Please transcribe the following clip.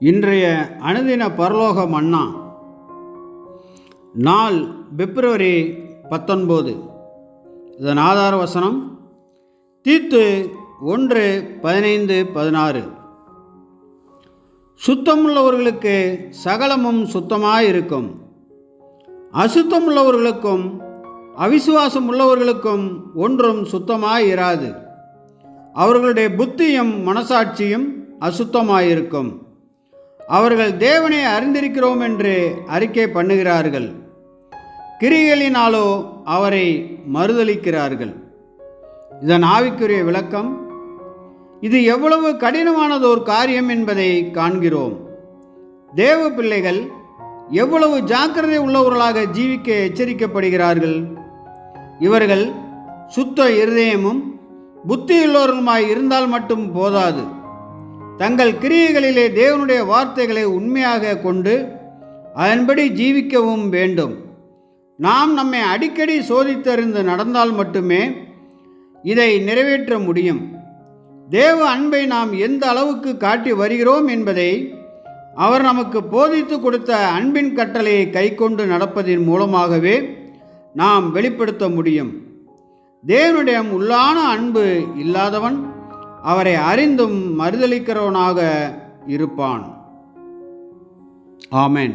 இன்றைய அனுதின பரலோக மன்னா நாள் பிப்ரவரி 19. இதன் ஆதார வசனம் தீத்து 1:15-16. சுத்தமுள்ளவர்களுக்கு சகலமும் சுத்தமாயிருக்கும், அசுத்தமுள்ளவர்களுக்கும் அவிசுவாசம் உள்ளவர்களுக்கும் ஒன்றும் சுத்தமாயிராது. அவர்களுடைய புத்தியும் மனசாட்சியும் அசுத்தமாயிருக்கும். அவர்கள் தேவனை அறிந்திருக்கிறோம் என்று அறிக்கை பண்ணுகிறார்கள், கிரியைகளினாலோ அவரை மறுதலிக்கிறார்கள். இதன் ஆவிக்குரிய விளக்கம்: இது எவ்வளவு கடினமானதோர் காரியம் என்பதை காண்கிறோம். தேவ பிள்ளைகள் எவ்வளவு ஜாக்கிரதை உள்ளவர்களாக ஜீவிக்க எச்சரிக்கப்படுகிறார்கள். இவர்கள் சுத்த இருதயமும் புத்தியுள்ளவர்களுமாய் இருந்தால் மட்டும் போதாது, தங்கள் கிரியைகளிலே தேவனுடைய வார்த்தைகளை உண்மையாக கொண்டு அதன்படி ஜீவிக்கவும் வேண்டும். நாம் நம்மை அடிக்கடி சோதித்தறிந்து நடந்தால் மட்டுமே இதை நிறைவேற்ற முடியும். தேவ அன்பை நாம் எந்த அளவுக்கு காட்டி வருகிறோம் என்பதை அவர் நமக்கு போதித்து கொடுத்த அன்பின் கட்டளையை கைக்கொண்டு நடப்பதின் மூலமாகவே நாம் வெளிப்படுத்த முடியும். தேவனுடைய உள்ளான அன்பு இல்லாதவன் அவரை அறிந்தும் மறுதலிக்கிறவனாக இருப்பான். ஆமென்.